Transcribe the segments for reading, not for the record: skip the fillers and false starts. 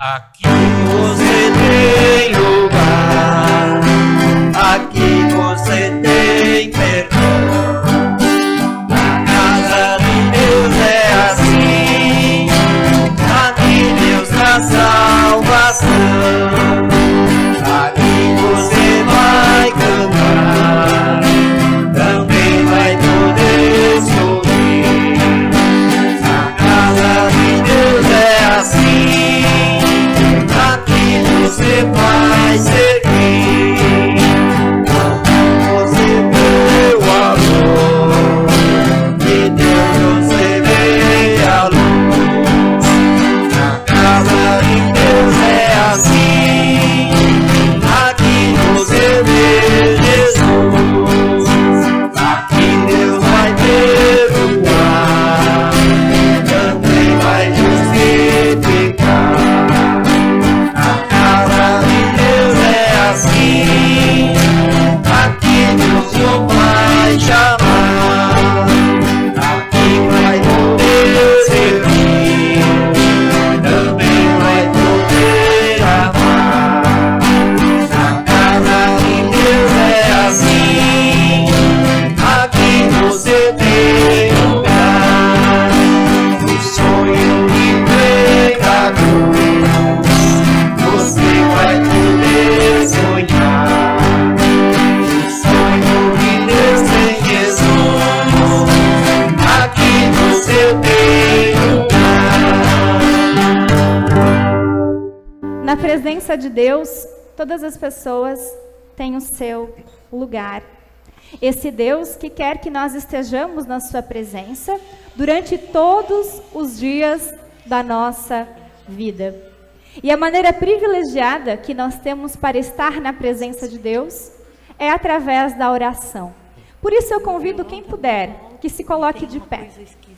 Aqui você tem lugar, aqui você tem perdão. A casa de Deus é assim, aqui Deus dá salvação. Aqui você vai cantar, também vai poder sorrir. A casa de Deus é assim, aqui você vai servir. Você vê o amor de Deus, você vê a luz. A casa de Deus é assim, aqui você vê Jesus. Aqui Deus vai perdoar, também vai justificar. A casa de Deus é assim, aqui Deus não vai chamar. Aqui vai poder servir, também vai poder amar. A casa de Deus é assim, aqui você tem lugar. O sonho de pecador, você vai poder sonhar. O sonho de Deus tem Jesus, aqui você tem lugar. Na presença de Deus, todas as pessoas têm o seu lugar. Esse Deus que quer que nós estejamos na sua presença durante todos os dias da nossa vida. E a maneira privilegiada que nós temos para estar na presença de Deus é através da oração. Por isso eu convido quem puder que se coloque de pé,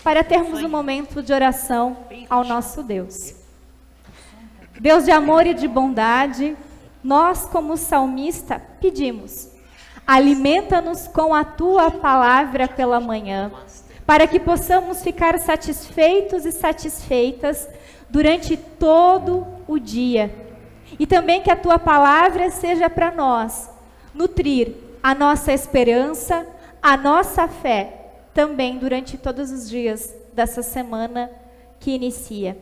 para termos um momento de oração ao nosso Deus. Deus de amor e de bondade, nós como salmista pedimos: alimenta-nos com a tua palavra pela manhã, para que possamos ficar satisfeitos e satisfeitas durante todo o dia. E também que a tua palavra seja para nós nutrir a nossa esperança, a nossa fé, também durante todos os dias dessa semana que inicia.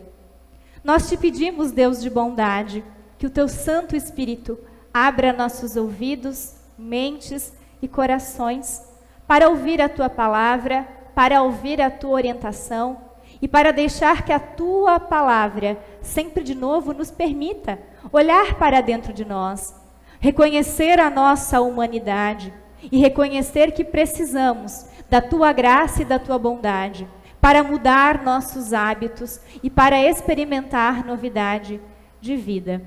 Nós te pedimos, Deus de bondade, que o teu Santo Espírito abra nossos ouvidos, mentes e corações para ouvir a tua palavra, para ouvir a tua orientação e para deixar que a tua palavra sempre de novo nos permita olhar para dentro de nós, reconhecer a nossa humanidade e reconhecer que precisamos da tua graça e da tua bondade para mudar nossos hábitos e para experimentar novidade de vida.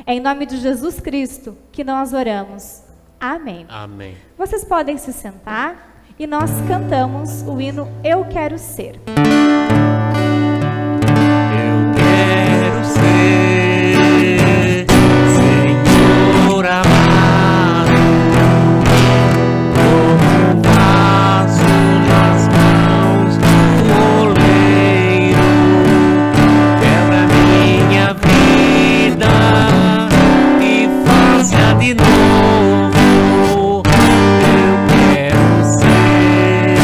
É em nome de Jesus Cristo que nós oramos. Amém. Amém. Vocês podem se sentar e nós cantamos o hino Eu Quero Ser. Eu quero ser Senhor amado, como vaso nas mãos do oleiro. Quebra minha vida e faça de novo. Eu quero ser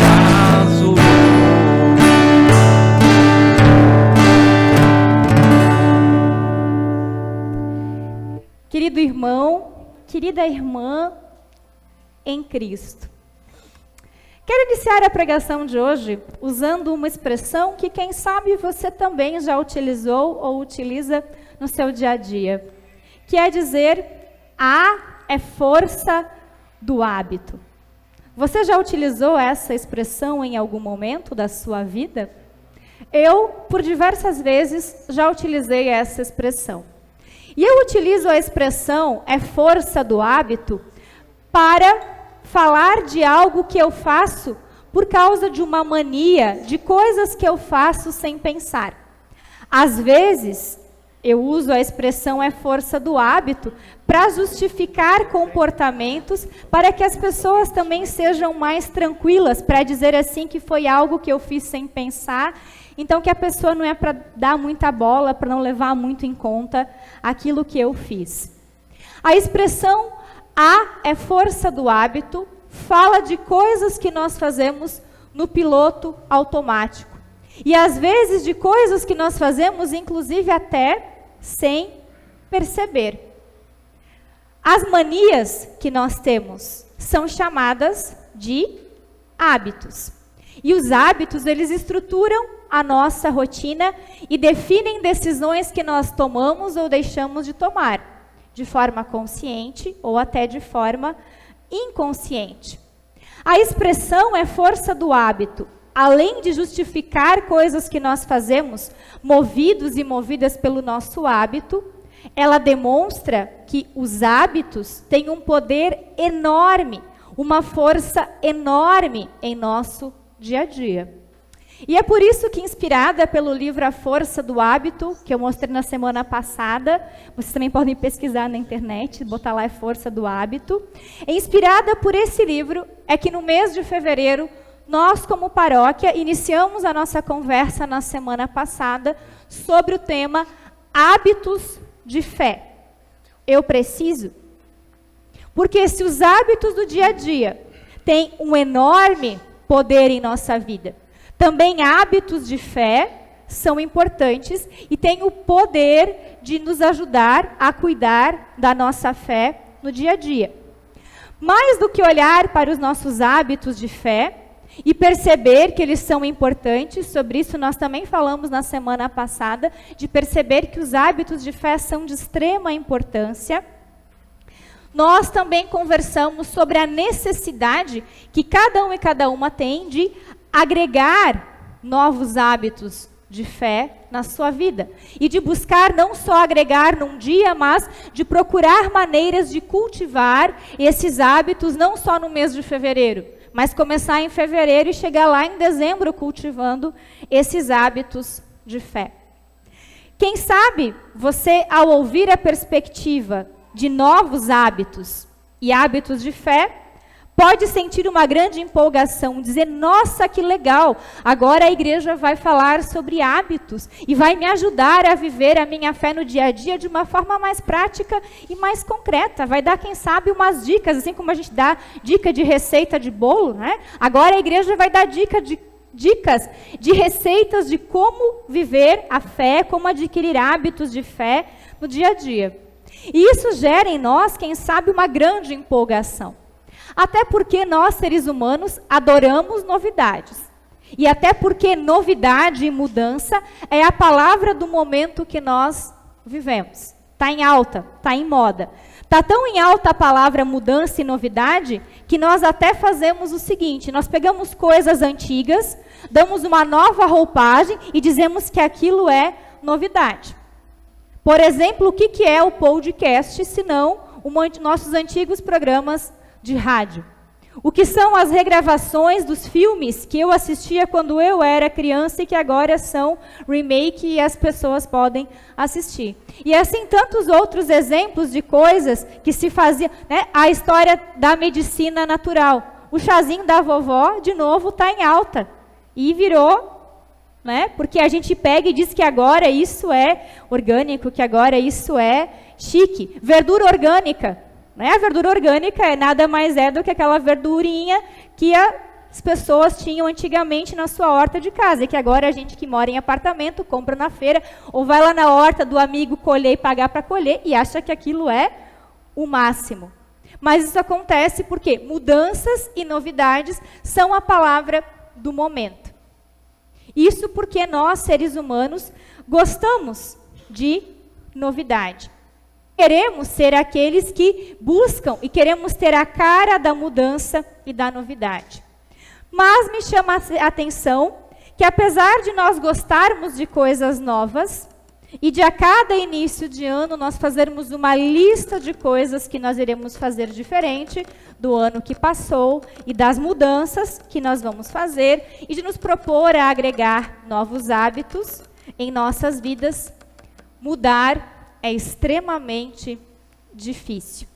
vaso. Querido irmão, querida irmã em Cristo. Quero iniciar a pregação de hoje usando uma expressão que, quem sabe, você também já utilizou ou utiliza no seu dia a dia, que é dizer: a é força do hábito. Você já utilizou essa expressão em algum momento da sua vida? Eu, por diversas vezes, já utilizei essa expressão. E eu utilizo a expressão é força do hábito para falar de algo que eu faço por causa de uma mania, de coisas que eu faço sem pensar. Às vezes, Eu uso a expressão é força do hábito para justificar comportamentos, para que as pessoas também sejam mais tranquilas, para dizer assim que foi algo que eu fiz sem pensar. Então, que a pessoa não é para dar muita bola, para não levar muito em conta aquilo que eu fiz. A expressão é força do hábito fala de coisas que nós fazemos no piloto automático. E às vezes de coisas que nós fazemos, inclusive até sem perceber. As manias que nós temos são chamadas de hábitos. E os hábitos, eles estruturam a nossa rotina e definem decisões que nós tomamos ou deixamos de tomar, de forma consciente ou até de forma inconsciente. A expressão é força do hábito. Além de justificar coisas que nós fazemos, movidos e movidas pelo nosso hábito, ela demonstra que os hábitos têm um poder enorme, uma força enorme em nosso dia a dia. E é por isso que, inspirada pelo livro A Força do Hábito, que eu mostrei na semana passada, vocês também podem pesquisar na internet, botar lá Força do Hábito. Inspirada por esse livro, é que no mês de fevereiro, nós, como paróquia, iniciamos a nossa conversa na semana passada sobre o tema hábitos de fé. Eu preciso? Porque se os hábitos do dia a dia têm um enorme poder em nossa vida, também hábitos de fé são importantes e têm o poder de nos ajudar a cuidar da nossa fé no dia a dia. Mais do que olhar para os nossos hábitos de fé e perceber que eles são importantes, sobre isso nós também falamos na semana passada, de perceber que os hábitos de fé são de extrema importância. Nós também conversamos sobre a necessidade que cada um e cada uma tem de agregar novos hábitos de fé na sua vida. E de buscar não só agregar num dia, mas de procurar maneiras de cultivar esses hábitos não só no mês de fevereiro, mas começar em fevereiro e chegar lá em dezembro cultivando esses hábitos de fé. Quem sabe você, ao ouvir a perspectiva de novos hábitos e hábitos de fé, pode sentir uma grande empolgação, dizer, nossa, que legal, agora a igreja vai falar sobre hábitos e vai me ajudar a viver a minha fé no dia a dia de uma forma mais prática e mais concreta. Vai dar, quem sabe, umas dicas, assim como a gente dá dica de receita de bolo, né? Agora a igreja vai dar dicas de receitas de como viver a fé, como adquirir hábitos de fé no dia a dia. E isso gera em nós, quem sabe, uma grande empolgação. Até porque nós, seres humanos, adoramos novidades. E até porque novidade e mudança é a palavra do momento que nós vivemos. Está em alta, está em moda. Está tão em alta a palavra mudança e novidade, que nós até fazemos o seguinte, nós pegamos coisas antigas, damos uma nova roupagem e dizemos que aquilo é novidade. Por exemplo, o que é o podcast, se não nossos antigos programas de rádio? O que são as regravações dos filmes que eu assistia quando eu era criança e que agora são remake e as pessoas podem assistir. E assim tantos outros exemplos de coisas que se fazia, né? A história da medicina natural. O chazinho da vovó, de novo, está em alta. E virou, né? Porque a gente pega e diz que agora isso é orgânico, que agora isso é chique. Verdura orgânica. A verdura orgânica é nada mais do que aquela verdurinha que as pessoas tinham antigamente na sua horta de casa, e que agora a gente que mora em apartamento compra na feira, ou vai lá na horta do amigo colher e pagar para colher, e acha que aquilo é o máximo. Mas isso acontece porque mudanças e novidades são a palavra do momento. Isso porque nós, seres humanos, gostamos de novidade. Queremos ser aqueles que buscam e queremos ter a cara da mudança e da novidade. Mas me chama a atenção que, apesar de nós gostarmos de coisas novas, e de a cada início de ano nós fazermos uma lista de coisas que nós iremos fazer diferente do ano que passou e das mudanças que nós vamos fazer, e de nos propor a agregar novos hábitos em nossas vidas, mudar é extremamente difícil.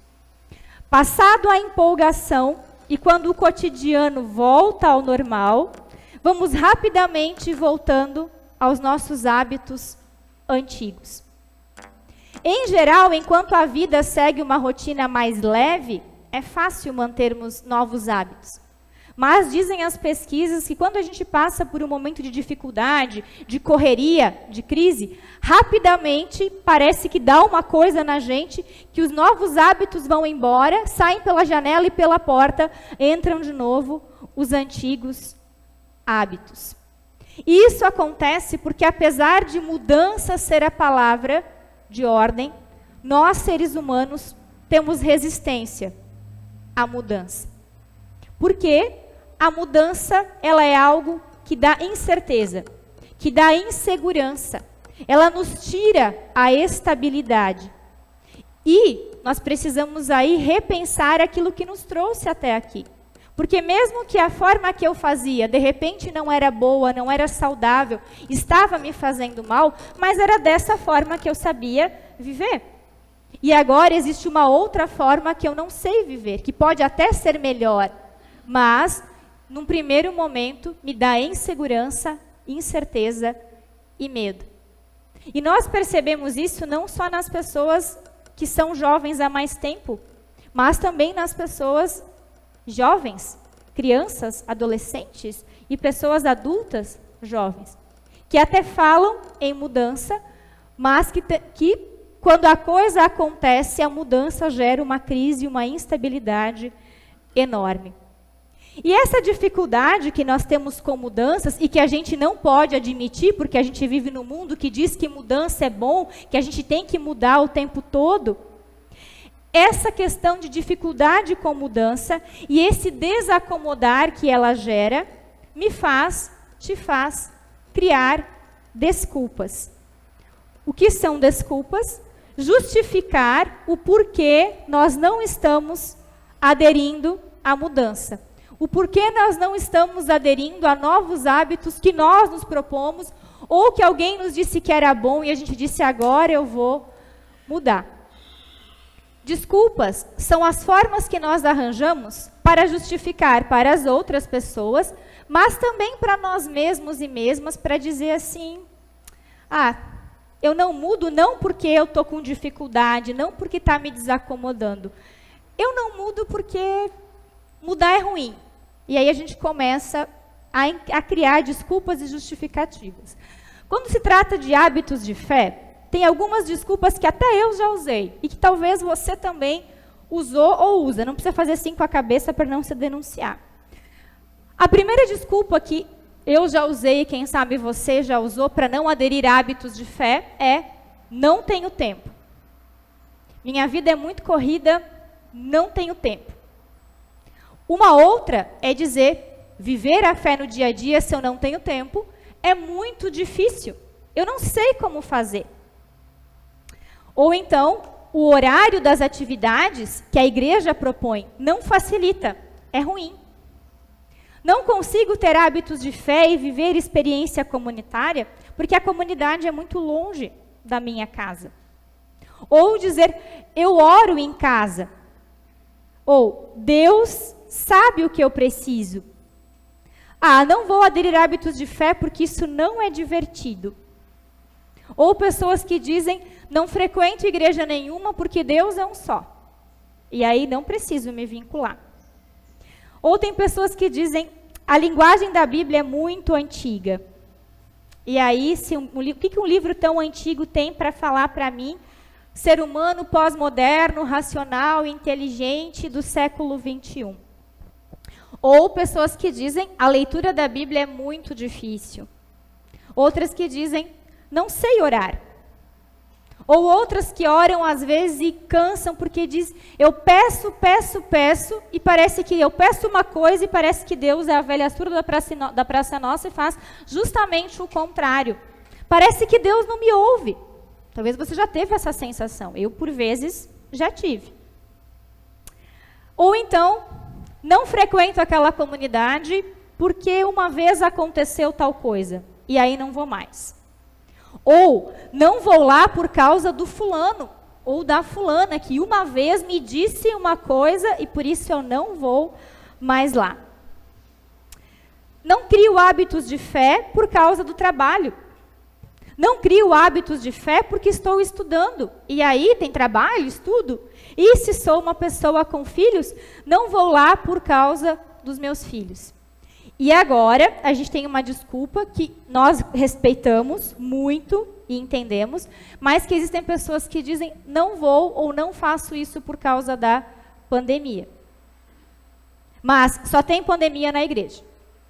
Passado a empolgação e quando o cotidiano volta ao normal, vamos rapidamente voltando aos nossos hábitos antigos. Em geral, enquanto a vida segue uma rotina mais leve, é fácil mantermos novos hábitos. Mas dizem as pesquisas que quando a gente passa por um momento de dificuldade, de correria, de crise, rapidamente parece que dá uma coisa na gente, que os novos hábitos vão embora, saem pela janela e pela porta, entram de novo os antigos hábitos. E isso acontece porque, apesar de mudança ser a palavra de ordem, nós, seres humanos, temos resistência à mudança. Por quê? A mudança, ela é algo que dá incerteza, que dá insegurança. Ela nos tira a estabilidade. E nós precisamos aí repensar aquilo que nos trouxe até aqui. Porque mesmo que a forma que eu fazia, de repente não era boa, não era saudável, estava me fazendo mal, mas era dessa forma que eu sabia viver. E agora existe uma outra forma que eu não sei viver, que pode até ser melhor, mas num primeiro momento, me dá insegurança, incerteza e medo. E nós percebemos isso não só nas pessoas que são jovens há mais tempo, mas também nas pessoas jovens, crianças, adolescentes e pessoas adultas jovens, que até falam em mudança, mas que quando a coisa acontece, a mudança gera uma crise, uma instabilidade enorme. E essa dificuldade que nós temos com mudanças e que a gente não pode admitir, porque a gente vive num mundo que diz que mudança é bom, que a gente tem que mudar o tempo todo, essa questão de dificuldade com mudança e esse desacomodar que ela gera, te faz criar desculpas. O que são desculpas? Justificar o porquê nós não estamos aderindo à mudança. O porquê nós não estamos aderindo a novos hábitos que nós nos propomos, ou que alguém nos disse que era bom e a gente disse, agora eu vou mudar. Desculpas são as formas que nós arranjamos para justificar para as outras pessoas, mas também para nós mesmos e mesmas, para dizer assim, eu não mudo não porque eu estou com dificuldade, não porque está me desacomodando. Eu não mudo porque mudar é ruim. E aí a gente começa a criar desculpas e justificativas. Quando se trata de hábitos de fé, tem algumas desculpas que até eu já usei e que talvez você também usou ou usa. Não precisa fazer assim com a cabeça para não se denunciar. A primeira desculpa que eu já usei e quem sabe você já usou para não aderir a hábitos de fé é não tenho tempo. Minha vida é muito corrida, não tenho tempo. Uma outra é dizer, viver a fé no dia a dia se eu não tenho tempo é muito difícil. Eu não sei como fazer. Ou então, o horário das atividades que a igreja propõe não facilita, é ruim. Não consigo ter hábitos de fé e viver experiência comunitária porque a comunidade é muito longe da minha casa. Ou dizer, eu oro em casa. Ou, Deus sabe o que eu preciso. Não vou aderir a hábitos de fé porque isso não é divertido. Ou pessoas que dizem, não frequento igreja nenhuma porque Deus é um só. E aí não preciso me vincular. Ou tem pessoas que dizem, a linguagem da Bíblia é muito antiga. E aí, o que um livro tão antigo tem para falar para mim? Ser humano pós-moderno, racional, inteligente do século 21. Ou pessoas que dizem, a leitura da Bíblia é muito difícil. Outras que dizem, não sei orar. Ou outras que oram às vezes e cansam porque diz, eu peço, e parece que eu peço uma coisa e parece que Deus é a velha surda da Praça Nossa e faz justamente o contrário. Parece que Deus não me ouve. Talvez você já teve essa sensação. Eu, por vezes, já tive. Ou então, não frequento aquela comunidade porque uma vez aconteceu tal coisa. E aí não vou mais. Ou, não vou lá por causa do fulano ou da fulana, que uma vez me disse uma coisa e por isso eu não vou mais lá. Não crio hábitos de fé por causa do trabalho. Não crio hábitos de fé porque estou estudando. E aí tem trabalho, estudo. E se sou uma pessoa com filhos, não vou lá por causa dos meus filhos. E agora, a gente tem uma desculpa que nós respeitamos muito e entendemos, mas que existem pessoas que dizem, não vou ou não faço isso por causa da pandemia. Mas só tem pandemia na igreja.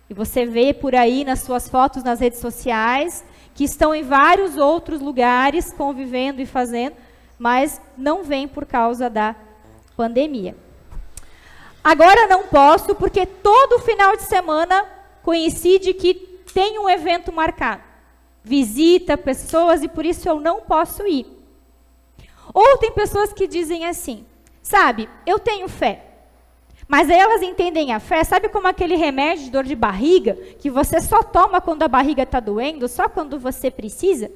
E você vê por aí nas suas fotos nas redes sociais, que estão em vários outros lugares convivendo e fazendo, mas não vem por causa da pandemia. Agora não posso, porque todo final de semana coincide que tem um evento marcado. Visita pessoas e por isso eu não posso ir. Ou tem pessoas que dizem assim, sabe, eu tenho fé. Mas aí elas entendem a fé, sabe como aquele remédio de dor de barriga, que você só toma quando a barriga está doendo, só quando você precisa?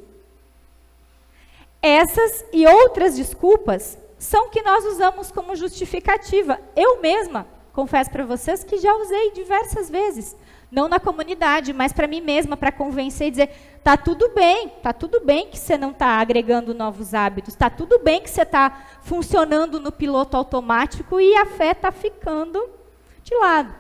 Essas e outras desculpas são que nós usamos como justificativa. Eu mesma, confesso para vocês que já usei diversas vezes. Não na comunidade, mas para mim mesma, para convencer e dizer, tá tudo bem que você não está agregando novos hábitos, tá tudo bem que você está funcionando no piloto automático e a fé está ficando de lado.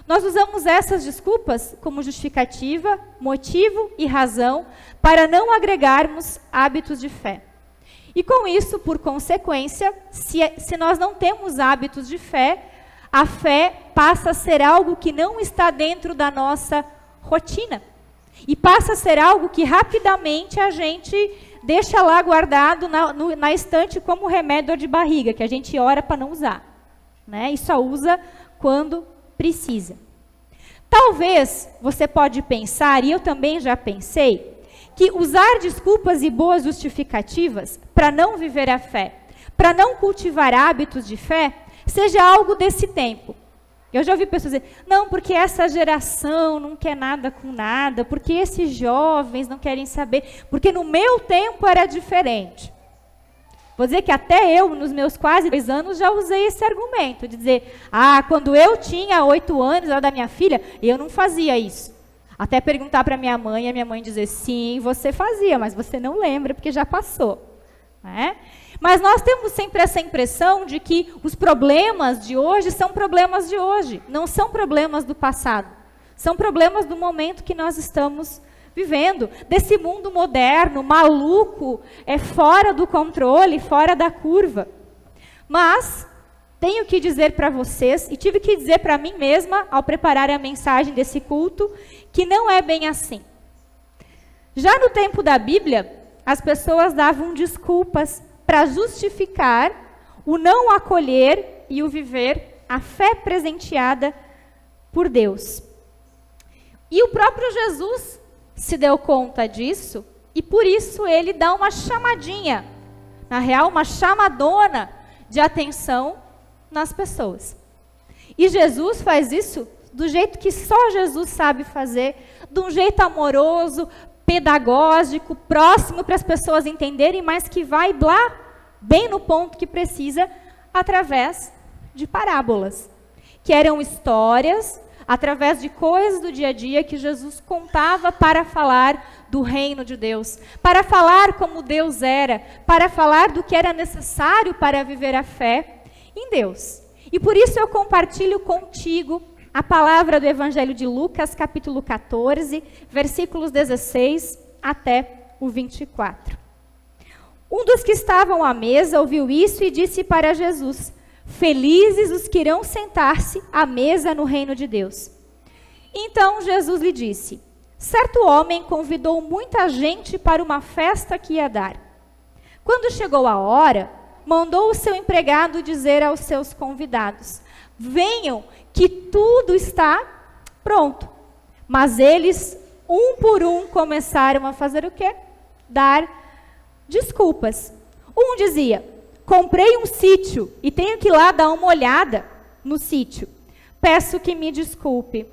Nós usamos essas desculpas como justificativa, motivo e razão para não agregarmos hábitos de fé. E com isso, por consequência, se nós não temos hábitos de fé, a fé passa a ser algo que não está dentro da nossa rotina. E passa a ser algo que rapidamente a gente deixa lá guardado na estante como remédio de barriga, que a gente ora para não usar. Né? E só usa quando precisa. Talvez você pode pensar, e eu também já pensei, que usar desculpas e boas justificativas para não viver a fé, para não cultivar hábitos de fé, seja algo desse tempo. Eu já ouvi pessoas dizer, não, porque essa geração não quer nada com nada, porque esses jovens não querem saber, porque no meu tempo era diferente. Vou dizer que até eu, nos meus quase 2 anos, já usei esse argumento, de dizer, quando eu tinha 8 anos, era da minha filha, eu não fazia isso. Até perguntar para minha mãe, e a minha mãe dizer, sim, você fazia, mas você não lembra, porque já passou. Né? Mas nós temos sempre essa impressão de que os problemas de hoje são problemas de hoje, não são problemas do passado. São problemas do momento que nós estamos vivendo, desse mundo moderno, maluco, fora do controle, fora da curva. Mas tenho que dizer para vocês, e tive que dizer para mim mesma, ao preparar a mensagem desse culto, que não é bem assim. Já no tempo da Bíblia, as pessoas davam desculpas para justificar o não acolher e o viver a fé presenteada por Deus. E o próprio Jesus se deu conta disso, e por isso ele dá uma chamadinha, na real, uma chamadona de atenção nas pessoas. E Jesus faz isso do jeito que só Jesus sabe fazer, de um jeito amoroso, pedagógico, próximo para as pessoas entenderem, mas que vai lá, bem no ponto que precisa, através de parábolas, que eram histórias, através de coisas do dia a dia que Jesus contava para falar do reino de Deus, para falar como Deus era, para falar do que era necessário para viver a fé em Deus. E por isso eu compartilho contigo a palavra do Evangelho de Lucas, capítulo 14, versículos 16 até o 24. Um dos que estavam à mesa ouviu isso e disse para Jesus, felizes os que irão sentar-se à mesa no reino de Deus. Então Jesus lhe disse, certo homem convidou muita gente para uma festa que ia dar. Quando chegou a hora, mandou o seu empregado dizer aos seus convidados, venham, que tudo está pronto. Mas eles, um por um, começaram a fazer o quê? Dar desculpas. Um dizia, comprei um sítio e tenho que ir lá dar uma olhada no sítio. Peço que me desculpe.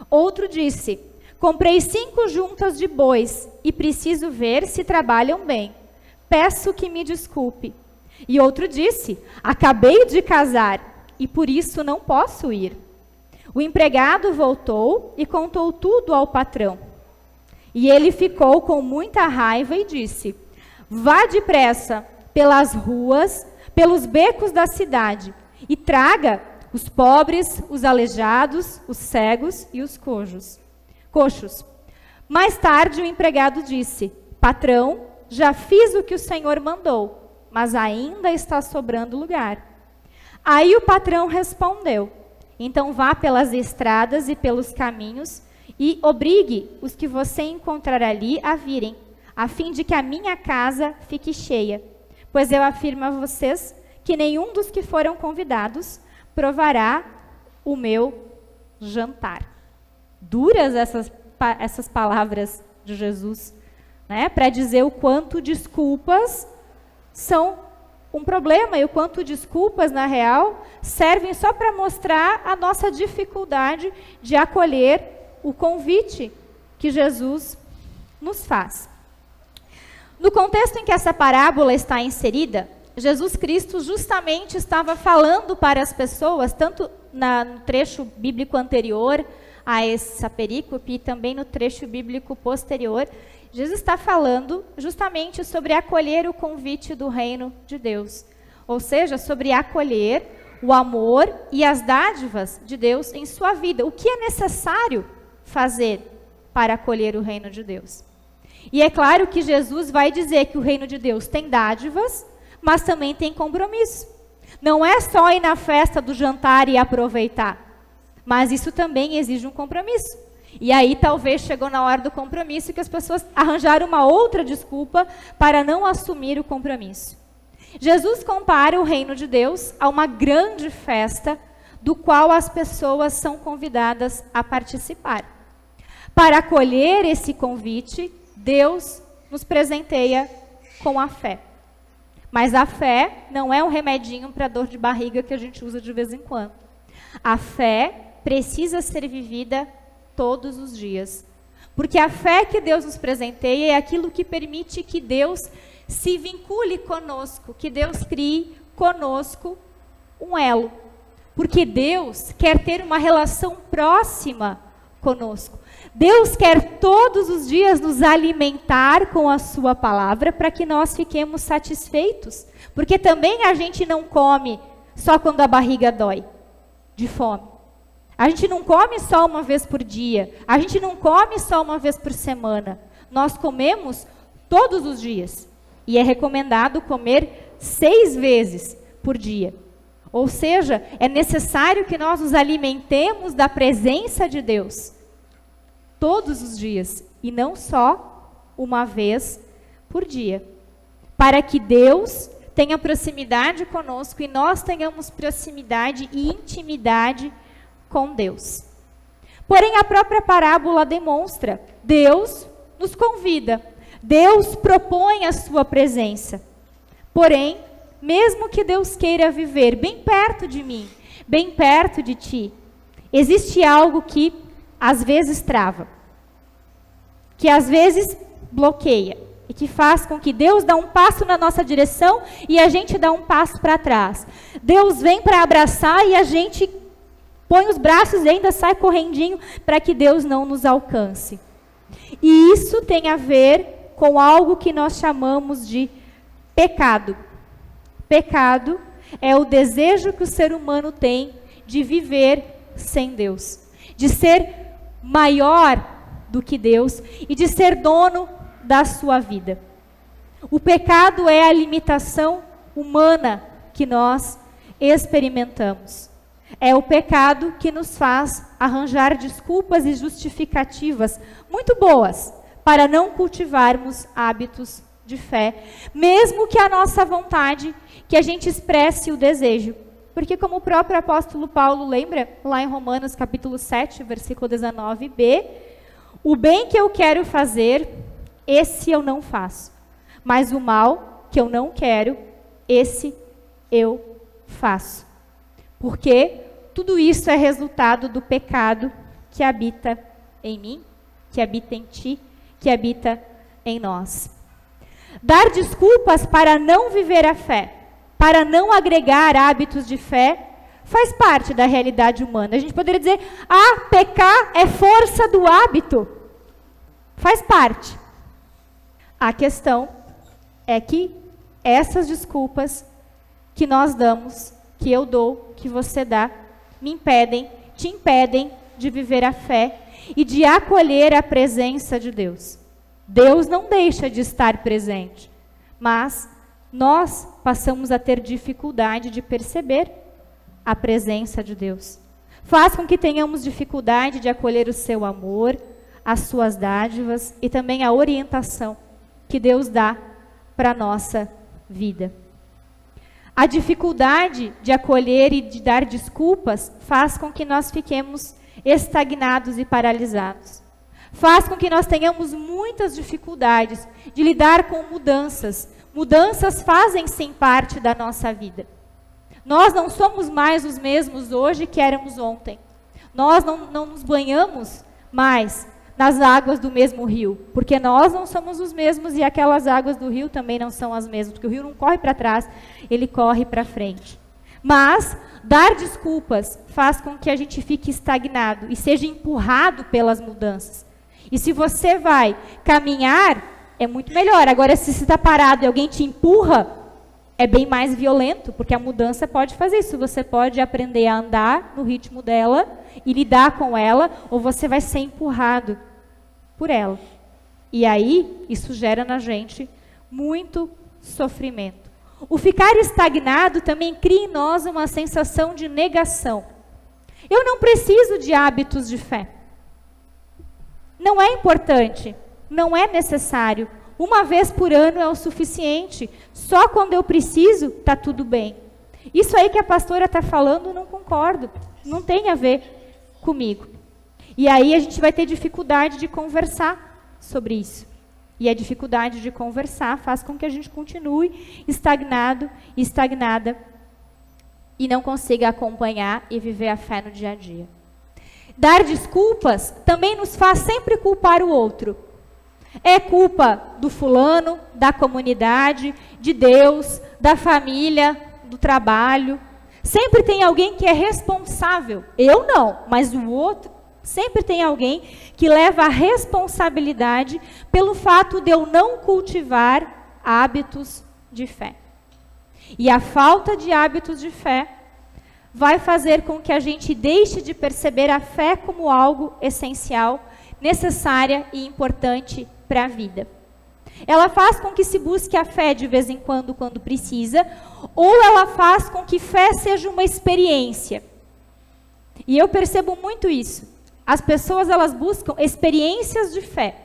Outro disse, comprei 5 juntas de bois e preciso ver se trabalham bem. Peço que me desculpe. E outro disse, acabei de casar e por isso não posso ir. O empregado voltou e contou tudo ao patrão. E ele ficou com muita raiva e disse, vá depressa pelas ruas, pelos becos da cidade e traga os pobres, os aleijados, os cegos e os coxos. Mais tarde o empregado disse, patrão, já fiz o que o senhor mandou, mas ainda está sobrando lugar. Aí o patrão respondeu, então vá pelas estradas e pelos caminhos e obrigue os que você encontrar ali a virem, a fim de que a minha casa fique cheia. Pois eu afirmo a vocês que nenhum dos que foram convidados provará o meu jantar. Duras essas palavras de Jesus, né? Para dizer o quanto desculpas são um problema e o quanto desculpas, na real, servem só para mostrar a nossa dificuldade de acolher o convite que Jesus nos faz. No contexto em que essa parábola está inserida, Jesus Cristo justamente estava falando para as pessoas, tanto no trecho bíblico anterior a essa perícope e também no trecho bíblico posterior, Jesus está falando justamente sobre acolher o convite do reino de Deus, ou seja, sobre acolher o amor e as dádivas de Deus em sua vida. O que é necessário fazer para acolher o reino de Deus? E é claro que Jesus vai dizer que o reino de Deus tem dádivas, mas também tem compromisso. Não é só ir na festa do jantar e aproveitar, mas isso também exige um compromisso. E aí talvez chegou na hora do compromisso que as pessoas arranjaram uma outra desculpa para não assumir o compromisso. Jesus compara o reino de Deus a uma grande festa do qual as pessoas são convidadas a participar. Para acolher esse convite, Deus nos presenteia com a fé. Mas a fé não é um remedinho para dor de barriga que a gente usa de vez em quando. A fé precisa ser vivida todos os dias. Porque a fé que Deus nos presenteia é aquilo que permite que Deus se vincule conosco, que Deus crie conosco um elo. Porque Deus quer ter uma relação próxima conosco. Deus quer todos os dias nos alimentar com a sua palavra para que nós fiquemos satisfeitos. Porque também a gente não come só quando a barriga dói, de fome. A gente não come só uma vez por dia. A gente não come só uma vez por semana. Nós comemos todos os dias. E é recomendado comer 6 vezes por dia. Ou seja, é necessário que nós nos alimentemos da presença de Deus todos os dias, e não só uma vez por dia, para que Deus tenha proximidade conosco e nós tenhamos proximidade e intimidade com Deus. Porém, a própria parábola demonstra, Deus nos convida, Deus propõe a sua presença. Porém, mesmo que Deus queira viver bem perto de mim, bem perto de ti, existe algo que às vezes trava, que às vezes bloqueia, e que faz com que Deus dá um passo na nossa direção e a gente dá um passo para trás. Deus vem para abraçar e a gente põe os braços e ainda sai correndinho para que Deus não nos alcance. E isso tem a ver com algo que nós chamamos de pecado. Pecado é o desejo que o ser humano tem de viver sem Deus, de ser maior do que Deus e de ser dono da sua vida. O pecado é a limitação humana que nós experimentamos. É o pecado que nos faz arranjar desculpas e justificativas muito boas para não cultivarmos hábitos de fé, mesmo que a nossa vontade, que a gente expresse o desejo. Porque como o próprio apóstolo Paulo lembra, lá em Romanos capítulo 7, versículo 19b, o bem que eu quero fazer, esse eu não faço, mas o mal que eu não quero, esse eu faço. Porque tudo isso é resultado do pecado que habita em mim que habita em ti, que habita em nós. Dar desculpas para não viver a fé, para não agregar hábitos de fé, faz parte da realidade humana. A gente poderia dizer, pecar é força do hábito. Faz parte. A questão é que essas desculpas que nós damos, que eu dou, que você dá, te impedem de viver a fé e de acolher a presença de Deus. Deus não deixa de estar presente, mas nós passamos a ter dificuldade de perceber a presença de Deus. Faz com que tenhamos dificuldade de acolher o seu amor, as suas dádivas e também a orientação que Deus dá para a nossa vida. A dificuldade de acolher e de dar desculpas faz com que nós fiquemos estagnados e paralisados. Faz com que nós tenhamos muitas dificuldades de lidar com mudanças. Mudanças fazem sim parte da nossa vida. Nós não somos mais os mesmos hoje que éramos ontem. Nós não nos banhamos mais nas águas do mesmo rio, porque nós não somos os mesmos e aquelas águas do rio também não são as mesmas, porque o rio não corre para trás, ele corre para frente. Mas dar desculpas faz com que a gente fique estagnado e seja empurrado pelas mudanças. E se você vai caminhar, é muito melhor. Agora, se você está parado e alguém te empurra, é bem mais violento, porque a mudança pode fazer isso. Você pode aprender a andar no ritmo dela e lidar com ela, ou você vai ser empurrado por ela. E aí, isso gera na gente muito sofrimento. O ficar estagnado também cria em nós uma sensação de negação. Eu não preciso de hábitos de fé. Não é importante, não é necessário. Uma vez por ano é o suficiente. Só quando eu preciso, está tudo bem. Isso aí que a pastora está falando, não concordo. Não tem a ver comigo. E aí a gente vai ter dificuldade de conversar sobre isso. E a dificuldade de conversar faz com que a gente continue estagnado, estagnada, e não consiga acompanhar e viver a fé no dia a dia. Dar desculpas também nos faz sempre culpar o outro. É culpa do fulano, da comunidade, de Deus, da família, do trabalho. Sempre tem alguém que é responsável. Eu não, mas o outro. Sempre tem alguém que leva a responsabilidade pelo fato de eu não cultivar hábitos de fé. E a falta de hábitos de fé vai fazer com que a gente deixe de perceber a fé como algo essencial, necessária e importante para a vida. Ela faz com que se busque a fé de vez em quando precisa, ou ela faz com que fé seja uma experiência. E eu percebo muito isso. As pessoas, elas buscam experiências de fé.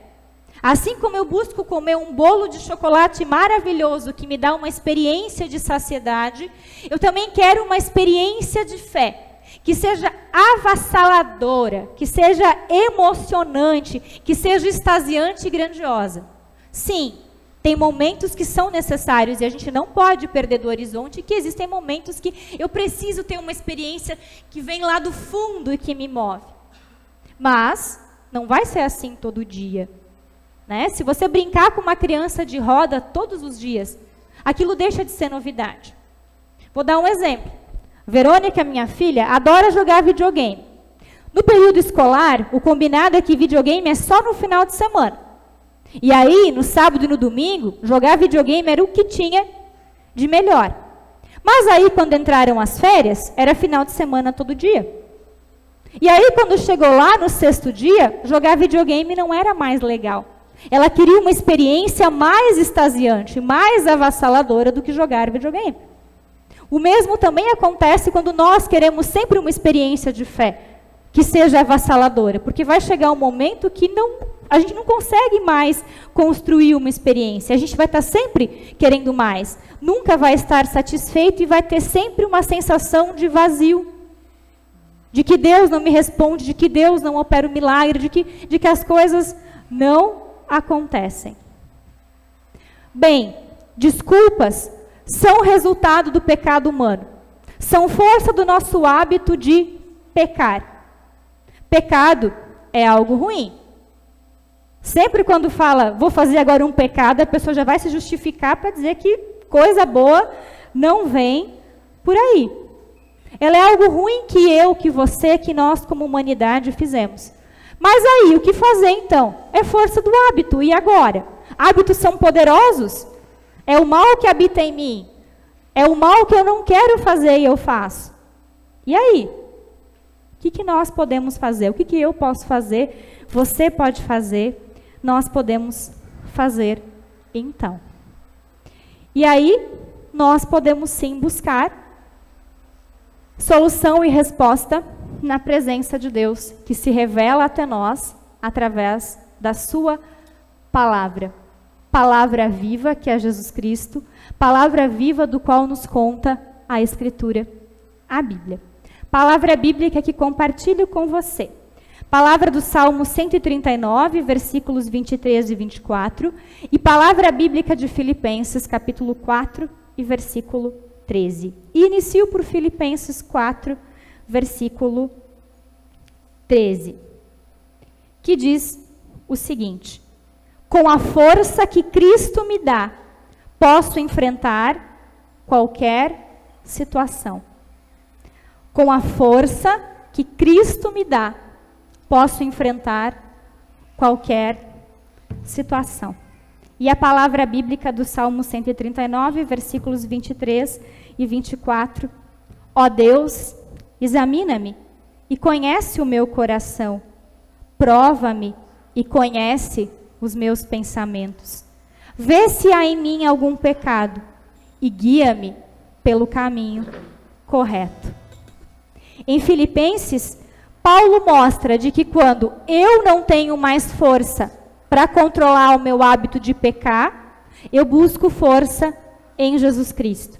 Assim como eu busco comer um bolo de chocolate maravilhoso que me dá uma experiência de saciedade, eu também quero uma experiência de fé, que seja avassaladora, que seja emocionante, que seja extasiante e grandiosa. Sim, tem momentos que são necessários e a gente não pode perder do horizonte que existem momentos que eu preciso ter uma experiência que vem lá do fundo e que me move. Mas não vai ser assim todo dia. Né? Se você brincar com uma criança de roda todos os dias, aquilo deixa de ser novidade. Vou dar um exemplo. Verônica, minha filha, adora jogar videogame. No período escolar, o combinado é que videogame é só no final de semana. E aí, no sábado e no domingo, jogar videogame era o que tinha de melhor. Mas aí, quando entraram as férias, era final de semana todo dia. E aí, quando chegou lá no sexto dia, jogar videogame não era mais legal. Ela queria uma experiência mais extasiante, mais avassaladora do que jogar videogame. O mesmo também acontece quando nós queremos sempre uma experiência de fé, que seja avassaladora, porque vai chegar um momento que a gente não consegue mais construir uma experiência. A gente vai estar sempre querendo mais. Nunca vai estar satisfeito e vai ter sempre uma sensação de vazio. De que Deus não me responde, de que Deus não opera o milagre, de que as coisas não acontecem. Bem, desculpas são resultado do pecado humano. São força do nosso hábito de pecar. Pecado é algo ruim. Sempre quando fala, vou fazer agora um pecado, a pessoa já vai se justificar para dizer que coisa boa não vem por aí. Ela é algo ruim que eu, que você, que nós como humanidade fizemos. Mas aí, o que fazer então? É força do hábito. E agora? Hábitos são poderosos? É o mal que habita em mim. É o mal que eu não quero fazer e eu faço. E aí? O que nós podemos fazer? O que eu posso fazer? Você pode fazer? Nós podemos fazer então. E aí, nós podemos sim buscar solução e resposta na presença de Deus, que se revela até nós através da sua palavra. Palavra viva, que é Jesus Cristo, palavra viva do qual nos conta a Escritura, a Bíblia. Palavra bíblica que compartilho com você. Palavra do Salmo 139, versículos 23 e 24, e palavra bíblica de Filipenses, capítulo 4 e versículo 13. E inicio por Filipenses 4, versículo 13, que diz o seguinte: com a força que Cristo me dá, posso enfrentar qualquer situação. Com a força que Cristo me dá, posso enfrentar qualquer situação. E a palavra bíblica do Salmo 139, versículos 23 e 24. Ó Deus, examina-me e conhece o meu coração. Prova-me e conhece os meus pensamentos. Vê se há em mim algum pecado e guia-me pelo caminho correto. Em Filipenses, Paulo mostra de que quando eu não tenho mais força para controlar o meu hábito de pecar, eu busco força em Jesus Cristo.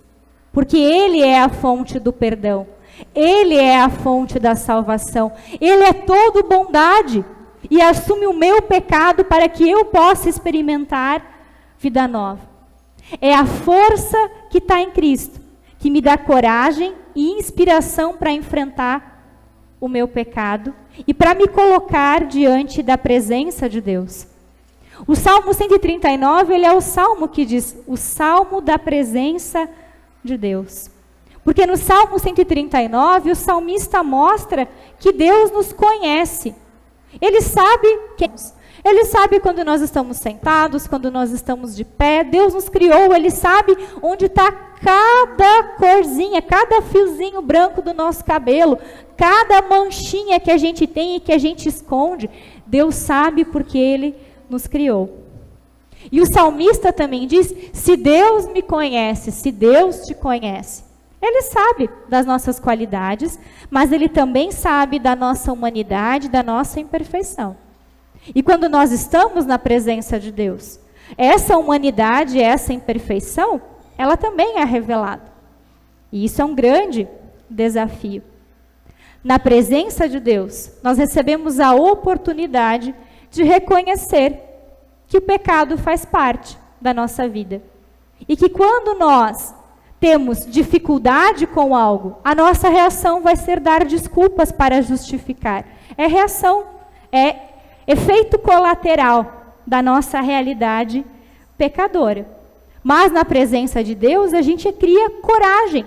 Porque Ele é a fonte do perdão. Ele é a fonte da salvação. Ele é todo bondade e assume o meu pecado para que eu possa experimentar vida nova. É a força que está em Cristo que me dá coragem e inspiração para enfrentar o meu pecado e para me colocar diante da presença de Deus. O Salmo 139, ele é o salmo que diz, o salmo da presença de Deus. Porque no Salmo 139, o salmista mostra que Deus nos conhece. Ele sabe quando nós estamos sentados, quando nós estamos de pé. Deus nos criou, Ele sabe onde está cada corzinha, cada fiozinho branco do nosso cabelo, cada manchinha que a gente tem e que a gente esconde. Deus sabe porque Ele nos criou. E o salmista também diz, se Deus me conhece, se Deus te conhece, Ele sabe das nossas qualidades, mas Ele também sabe da nossa humanidade, da nossa imperfeição. E quando nós estamos na presença de Deus, essa humanidade, essa imperfeição, ela também é revelada. E isso é um grande desafio. Na presença de Deus, nós recebemos a oportunidade de reconhecer que o pecado faz parte da nossa vida. E que quando nós temos dificuldade com algo, a nossa reação vai ser dar desculpas para justificar. É reação, é efeito colateral da nossa realidade pecadora. Mas na presença de Deus, a gente cria coragem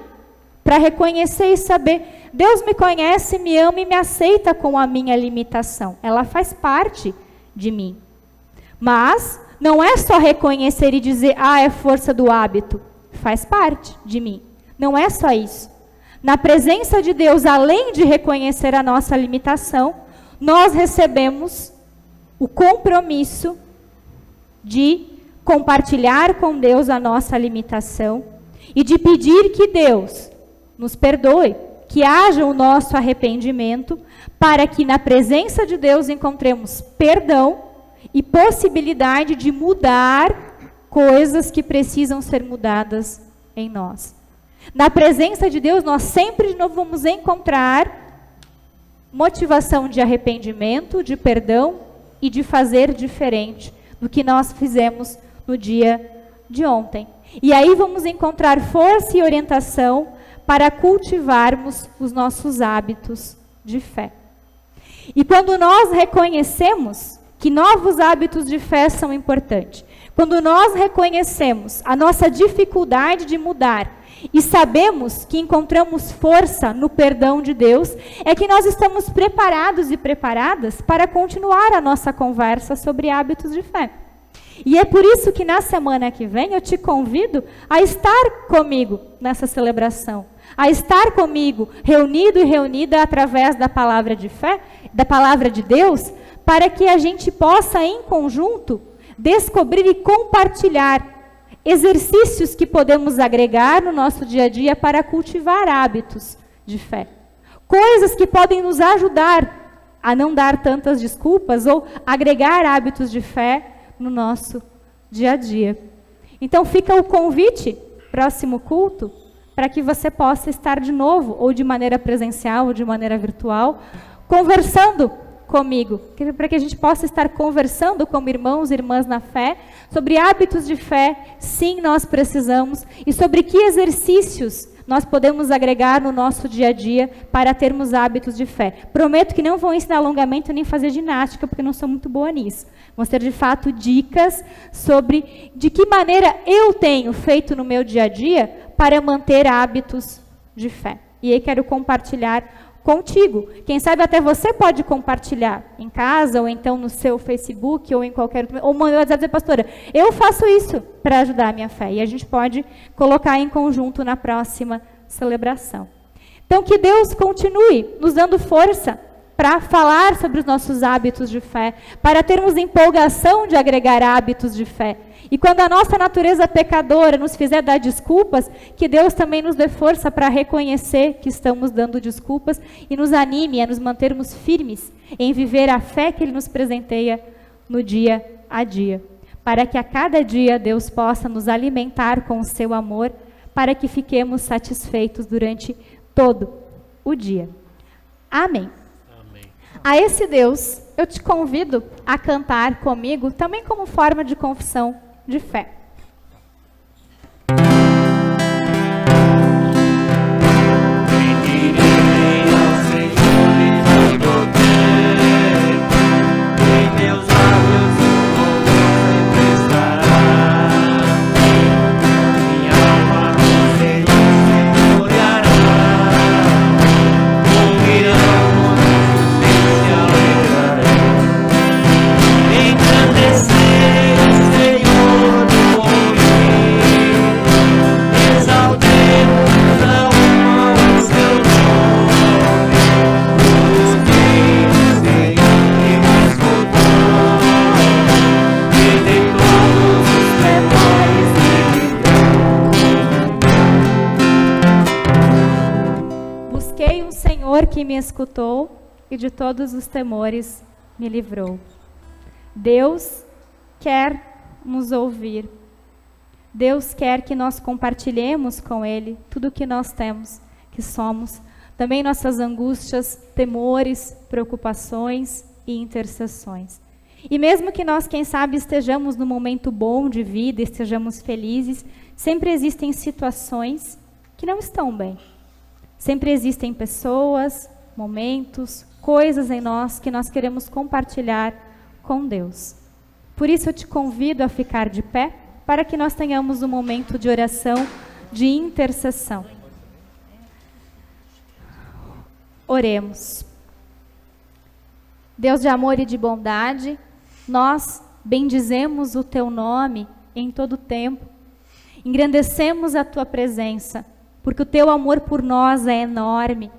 para reconhecer e saber, Deus me conhece, me ama e me aceita com a minha limitação. Ela faz parte de mim. Mas não é só reconhecer e dizer, é força do hábito. Faz parte de mim. Não é só isso. Na presença de Deus, além de reconhecer a nossa limitação, nós recebemos o compromisso de compartilhar com Deus a nossa limitação e de pedir que Deus nos perdoe, que haja o nosso arrependimento, para que na presença de Deus encontremos perdão e possibilidade de mudar coisas que precisam ser mudadas em nós. Na presença de Deus, nós sempre de novo vamos encontrar motivação de arrependimento, de perdão e de fazer diferente do que nós fizemos no dia de ontem. E aí vamos encontrar força e orientação para cultivarmos os nossos hábitos de fé. E quando nós reconhecemos que novos hábitos de fé são importantes. Quando nós reconhecemos a nossa dificuldade de mudar e sabemos que encontramos força no perdão de Deus, é que nós estamos preparados e preparadas para continuar a nossa conversa sobre hábitos de fé. E é por isso que na semana que vem eu te convido a estar comigo nessa celebração, a estar comigo reunido e reunida através da palavra de fé, da palavra de Deus, para que a gente possa em conjunto descobrir e compartilhar exercícios que podemos agregar no nosso dia a dia para cultivar hábitos de fé. Coisas que podem nos ajudar a não dar tantas desculpas ou agregar hábitos de fé no nosso dia a dia. Então fica o convite, próximo culto, para que você possa estar de novo, ou de maneira presencial, ou de maneira virtual, conversando comigo, para que a gente possa estar conversando como irmãos e irmãs na fé, sobre hábitos de fé, sim, nós precisamos, e sobre que exercícios nós podemos agregar no nosso dia a dia para termos hábitos de fé. Prometo que não vou ensinar alongamento nem fazer ginástica, porque não sou muito boa nisso. Vou ter, de fato, dicas sobre de que maneira eu tenho feito no meu dia a dia para manter hábitos de fé. E aí quero compartilhar contigo. Quem sabe até você pode compartilhar em casa, ou então no seu Facebook, ou em qualquer outro, ou mandar dizer, pastora, eu faço isso para ajudar a minha fé. E a gente pode colocar em conjunto na próxima celebração. Então, que Deus continue nos dando força para falar sobre os nossos hábitos de fé, para termos empolgação de agregar hábitos de fé. E quando a nossa natureza pecadora nos fizer dar desculpas, que Deus também nos dê força para reconhecer que estamos dando desculpas e nos anime a nos mantermos firmes em viver a fé que Ele nos presenteia no dia a dia. Para que a cada dia Deus possa nos alimentar com o seu amor, para que fiquemos satisfeitos durante todo o dia. Amém. A esse Deus, eu te convido a cantar comigo, também como forma de confissão de fé. Bendirei ao Senhor e todo tempo, em meus lábios o louvor sempre estará. Minha alma no Senhor se gloriará, ouvirão se alegrarão, engrandecer o Senhor no ouvir, exaltemos a uma o seu nome, os dias em que me escutou, e de todos os temores me livrou. Busquei um Senhor que me escutou e de todos os temores me livrou. Deus quer nos ouvir. Deus quer que nós compartilhemos com Ele tudo o que nós temos, que somos. Também nossas angústias, temores, preocupações e intercessões. E mesmo que nós, quem sabe, estejamos num momento bom de vida, estejamos felizes, sempre existem situações que não estão bem. Sempre existem pessoas, momentos, coisas em nós que nós queremos compartilhar com Deus. Por isso eu te convido a ficar de pé, para que nós tenhamos um momento de oração, de intercessão. Oremos. Deus de amor e de bondade, nós bendizemos o Teu nome em todo tempo, engrandecemos a Tua presença, porque o Teu amor por nós é enorme,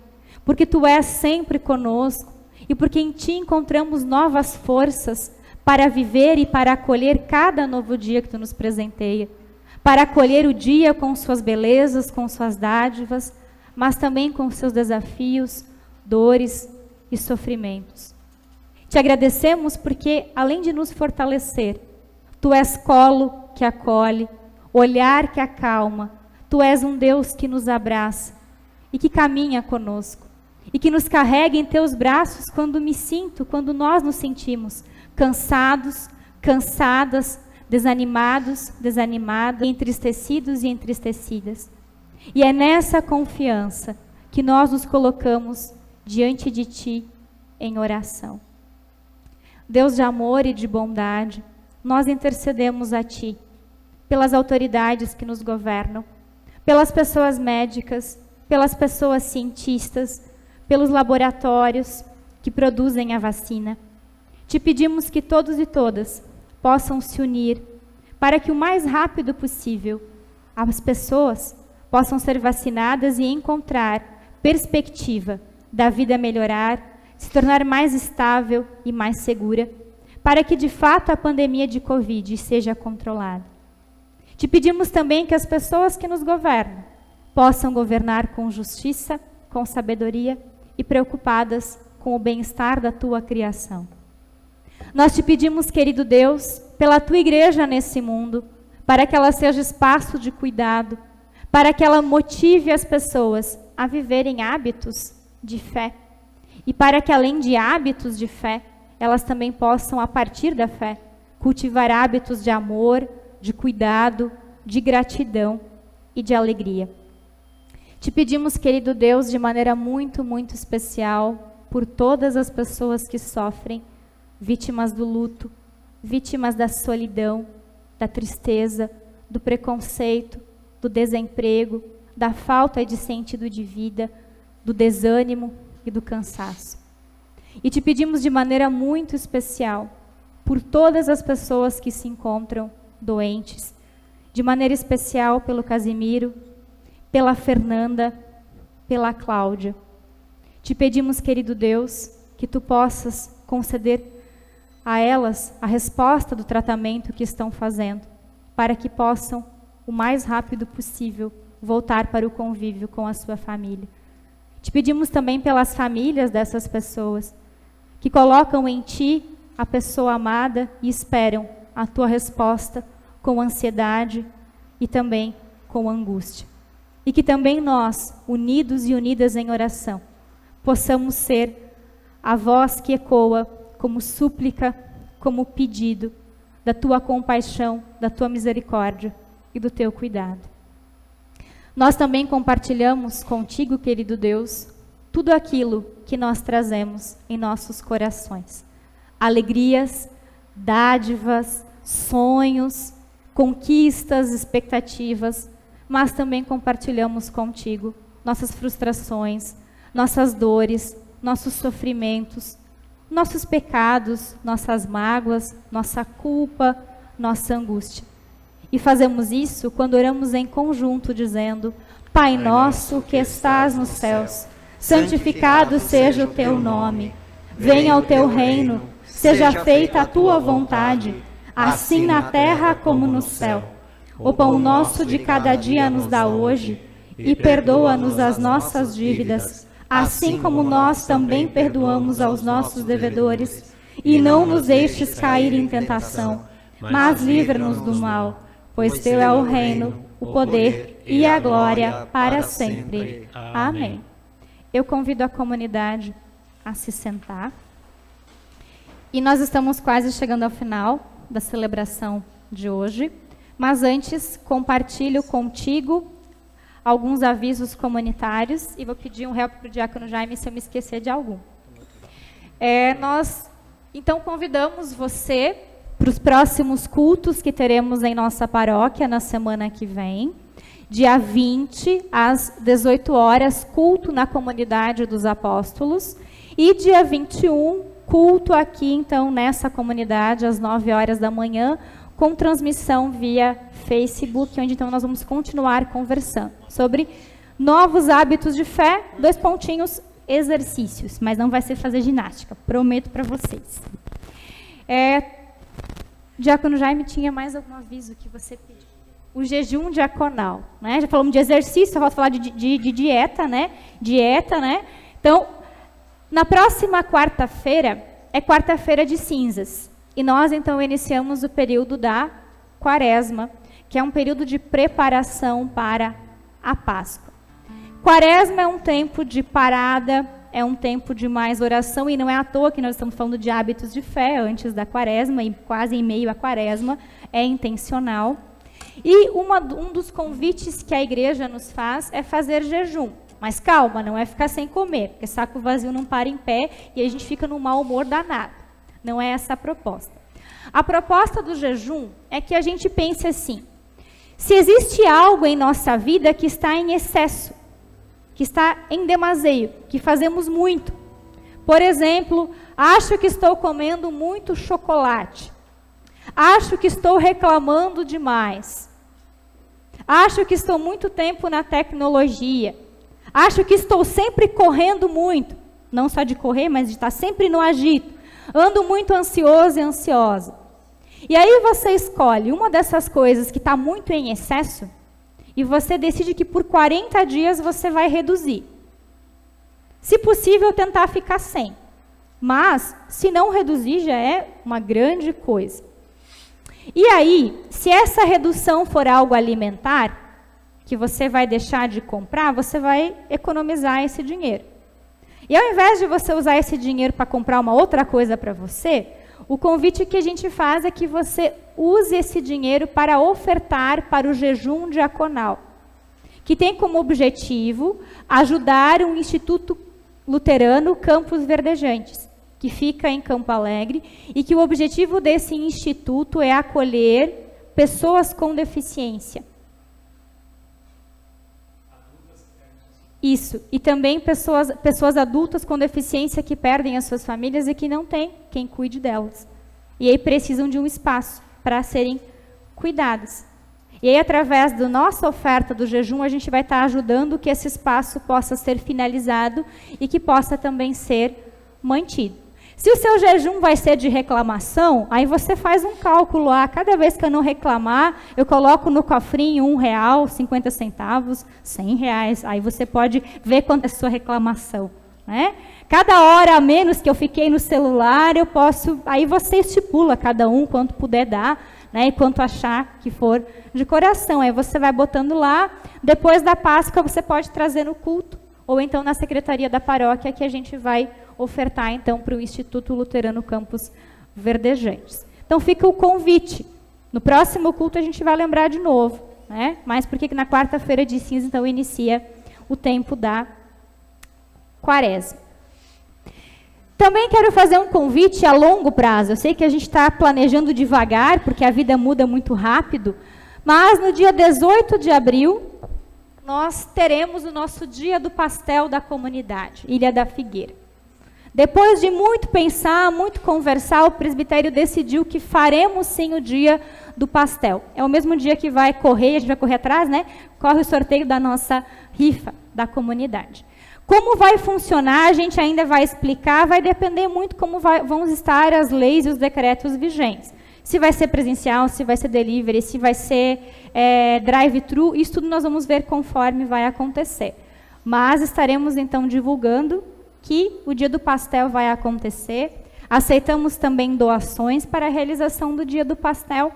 porque Tu és sempre conosco, e porque em Ti encontramos novas forças para viver e para acolher cada novo dia que Tu nos presenteia, para acolher o dia com suas belezas, com suas dádivas, mas também com seus desafios, dores e sofrimentos. Te agradecemos porque, além de nos fortalecer, Tu és colo que acolhe, olhar que acalma, Tu és um Deus que nos abraça e que caminha conosco, e que nos carrega em Teus braços quando nós nos sentimos cansados, cansadas, desanimados, desanimadas, entristecidos e entristecidas. E é nessa confiança que nós nos colocamos diante de Ti em oração. Deus de amor e de bondade, nós intercedemos a Ti, pelas autoridades que nos governam, pelas pessoas médicas, pelas pessoas cientistas, pelos laboratórios que produzem a vacina. Te pedimos que todos e todas possam se unir para que o mais rápido possível as pessoas possam ser vacinadas e encontrar perspectiva da vida melhorar, se tornar mais estável e mais segura, para que de fato a pandemia de Covid seja controlada. Te pedimos também que as pessoas que nos governam possam governar com justiça, com sabedoria e preocupadas com o bem-estar da Tua criação. Nós te pedimos, querido Deus, pela Tua igreja nesse mundo, para que ela seja espaço de cuidado, para que ela motive as pessoas a viverem hábitos de fé, e para que além de hábitos de fé, elas também possam, a partir da fé, cultivar hábitos de amor, de cuidado, de gratidão e de alegria. Te pedimos, querido Deus, de maneira muito, muito especial, por todas as pessoas que sofrem, vítimas do luto, vítimas da solidão, da tristeza, do preconceito, do desemprego, da falta de sentido de vida, do desânimo e do cansaço. E te pedimos de maneira muito especial por todas as pessoas que se encontram doentes, de maneira especial pelo Casimiro, pela Fernanda, pela Cláudia. Te pedimos, querido Deus, que Tu possas conceder a elas a resposta do tratamento que estão fazendo, para que possam, o mais rápido possível, voltar para o convívio com a sua família. Te pedimos também pelas famílias dessas pessoas, que colocam em Ti a pessoa amada e esperam a Tua resposta com ansiedade e também com angústia. E que também nós, unidos e unidas em oração, possamos ser a voz que ecoa como súplica, como pedido da Tua compaixão, da Tua misericórdia e do Teu cuidado. Nós também compartilhamos contigo, querido Deus, tudo aquilo que nós trazemos em nossos corações. Alegrias, dádivas, sonhos, conquistas, expectativas, mas também compartilhamos contigo nossas frustrações, nossas dores, nossos sofrimentos, nossos pecados, nossas mágoas, nossa culpa, nossa angústia. E fazemos isso quando oramos em conjunto, dizendo: Pai nosso que estás nos céus, santificado seja o Teu nome. Venha o Teu reino, seja feita a Tua vontade, assim na terra como no céu. O pão nosso de cada dia nos dá hoje, e perdoa-nos as nossas dívidas, assim como nós também perdoamos aos nossos devedores. E não nos deixes cair em tentação, mas livra-nos do mal, pois Teu é o reino, o poder e a glória para sempre. Amém. Eu convido a comunidade a se sentar. E nós estamos quase chegando ao final da celebração de hoje. Mas antes, compartilho contigo alguns avisos comunitários e vou pedir um help para o Diácono Jaime se eu me esquecer de algum. Nós, então, convidamos você para os próximos cultos que teremos em nossa paróquia na semana que vem. Dia 20, às 18 horas, culto na Comunidade dos Apóstolos. E dia 21, culto aqui, então, nessa comunidade, às 9 horas da manhã, com transmissão via Facebook, onde então nós vamos continuar conversando sobre novos hábitos de fé, 2 pontinhos, exercícios, mas não vai ser fazer ginástica, prometo para vocês. Diácono Jaime, tinha mais algum aviso que você pediu? O jejum diaconal, né? Já falamos de exercício, eu vou falar de dieta, né? Dieta, né? Então, na próxima quarta-feira, é quarta-feira de cinzas. E nós, então, iniciamos o período da Quaresma, que é um período de preparação para a Páscoa. Quaresma é um tempo de parada, é um tempo de mais oração, e não é à toa que nós estamos falando de hábitos de fé antes da Quaresma, e quase em meio à Quaresma, é intencional. E um dos convites que a igreja nos faz é fazer jejum. Mas calma, não é ficar sem comer, porque saco vazio não para em pé e a gente fica num mau humor danado. Não é essa a proposta. A proposta do jejum é que a gente pense assim: se existe algo em nossa vida que está em excesso, que está em demasia, que fazemos muito. Por exemplo, acho que estou comendo muito chocolate. Acho que estou reclamando demais. Acho que estou muito tempo na tecnologia. Acho que estou sempre correndo muito. Não só de correr, mas de estar sempre no agito. Ando muito ansioso e ansiosa. E aí você escolhe uma dessas coisas que está muito em excesso e você decide que por 40 dias você vai reduzir. Se possível, tentar ficar sem. Mas, se não reduzir, já é uma grande coisa. E aí, se essa redução for algo alimentar, que você vai deixar de comprar, você vai economizar esse dinheiro. E ao invés de você usar esse dinheiro para comprar uma outra coisa para você, o convite que a gente faz é que você use esse dinheiro para ofertar para o jejum diaconal, que tem como objetivo ajudar um Instituto Luterano Campos Verdejantes, que fica em Campo Alegre, e que o objetivo desse instituto é acolher pessoas com deficiência. Isso, e também pessoas adultas com deficiência que perdem as suas famílias e que não tem quem cuide delas. E aí precisam de um espaço para serem cuidadas. E aí, através da nossa oferta do jejum, a gente vai estar ajudando que esse espaço possa ser finalizado e que possa também ser mantido. Se o seu jejum vai ser de reclamação, aí você faz um cálculo lá. Cada vez que eu não reclamar, eu coloco no cofrinho R$1, 50 centavos, R$100. Aí você pode ver quanto é a sua reclamação, né? Cada hora a menos que eu fiquei no celular, eu posso... Aí você estipula cada um quanto puder dar, né? E quanto achar que for de coração. Aí você vai botando lá. Depois da Páscoa, você pode trazer no culto. Ou então na secretaria da paróquia, que a gente vai ofertar, então, para o Instituto Luterano Campos Verdejantes. Então, fica o convite. No próximo culto, a gente vai lembrar de novo, né? Mas porque na quarta-feira de cinza, então, inicia o tempo da Quaresma. Também quero fazer um convite a longo prazo. Eu sei que a gente está planejando devagar, porque a vida muda muito rápido, mas no dia 18 de abril, nós teremos o nosso Dia do Pastel da Comunidade, Ilha da Figueira. Depois de muito pensar, muito conversar, o presbitério decidiu que faremos sim o Dia do Pastel. É o mesmo dia que vai correr, a gente vai correr atrás, né? Corre o sorteio da nossa rifa da comunidade. Como vai funcionar, a gente ainda vai explicar, vai depender muito como vão estar as leis e os decretos vigentes. Se vai ser presencial, se vai ser delivery, se vai ser drive-thru, isso tudo nós vamos ver conforme vai acontecer. Mas estaremos, então, divulgando que o Dia do Pastel vai acontecer. Aceitamos também doações para a realização do Dia do Pastel.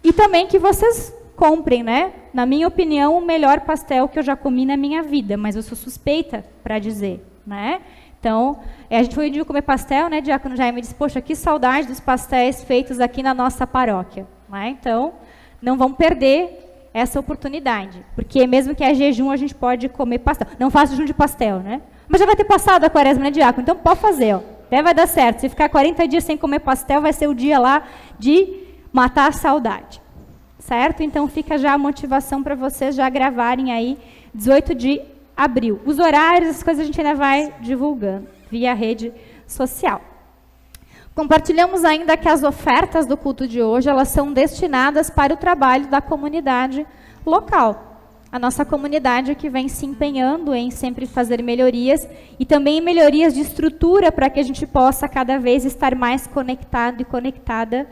E também que vocês comprem, né? Na minha opinião, o melhor pastel que eu já comi na minha vida, mas eu sou suspeita para dizer, né? Então, a gente foi de comer pastel, né? Diácono Jaime disse, poxa, que saudade dos pastéis feitos aqui na nossa paróquia, né? Então, não vamos perder essa oportunidade, porque mesmo que é jejum, a gente pode comer pastel. Não faça jejum de pastel, né? Mas já vai ter passado a Quaresma, né, diácono? Então, pode fazer, ó. Até vai dar certo. Se ficar 40 dias sem comer pastel, vai ser o dia lá de matar a saudade. Certo? Então, fica já a motivação para vocês já gravarem aí 18 de abril. Os horários, as coisas a gente ainda vai divulgando via rede social. Compartilhamos ainda que as ofertas do culto de hoje, elas são destinadas para o trabalho da comunidade local. A nossa comunidade que vem se empenhando em sempre fazer melhorias e também melhorias de estrutura para que a gente possa cada vez estar mais conectado e conectada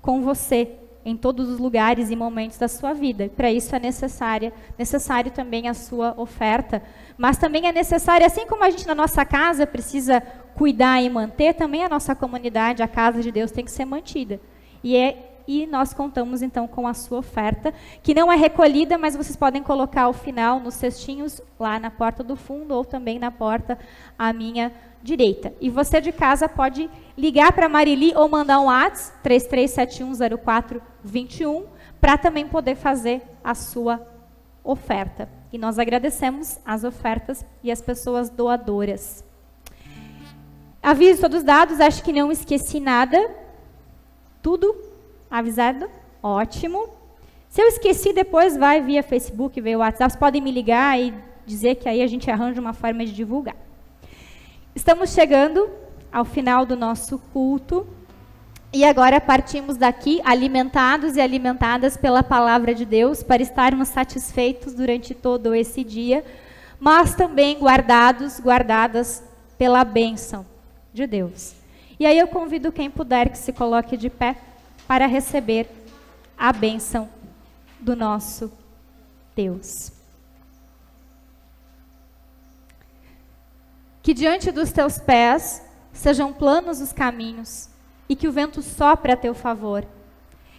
com você em todos os lugares e momentos da sua vida. Para isso é necessário também a sua oferta, mas também é necessário, assim como a gente na nossa casa precisa cuidar e manter, também a nossa comunidade, a casa de Deus, tem que ser mantida. E nós contamos, então, com a sua oferta, que não é recolhida, mas vocês podem colocar ao final, nos cestinhos, lá na porta do fundo, ou também na porta à minha direita. E você de casa pode ligar para a Marili ou mandar um WhatsApp, 33710421, para também poder fazer a sua oferta. E nós agradecemos as ofertas e as pessoas doadoras. Aviso todos dados, acho que não esqueci nada. Tudo avisado? Ótimo. Se eu esqueci, depois vai via Facebook, via WhatsApp. Vocês podem me ligar e dizer que aí a gente arranja uma forma de divulgar. Estamos chegando ao final do nosso culto. E agora partimos daqui, alimentados e alimentadas pela palavra de Deus, para estarmos satisfeitos durante todo esse dia, mas também guardadas pela bênção de Deus. E aí eu convido quem puder que se coloque de pé para receber a bênção do nosso Deus. Que diante dos teus pés sejam planos os caminhos, e que o vento sopre a teu favor.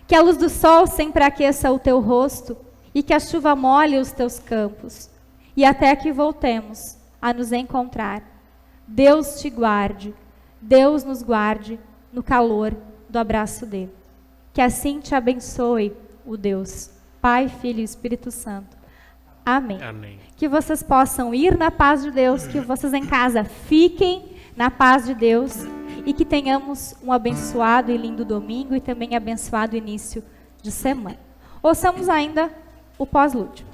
Que a luz do sol sempre aqueça o teu rosto, e que a chuva molhe os teus campos. E até que voltemos a nos encontrar. Deus te guarde, Deus nos guarde no calor do abraço dele. Que assim te abençoe o Deus, Pai, Filho e Espírito Santo. Amém. Amém. Que vocês possam ir na paz de Deus, que vocês em casa fiquem na paz de Deus, e que tenhamos um abençoado e lindo domingo e também abençoado início de semana. Ouçamos ainda o pós-lúdio.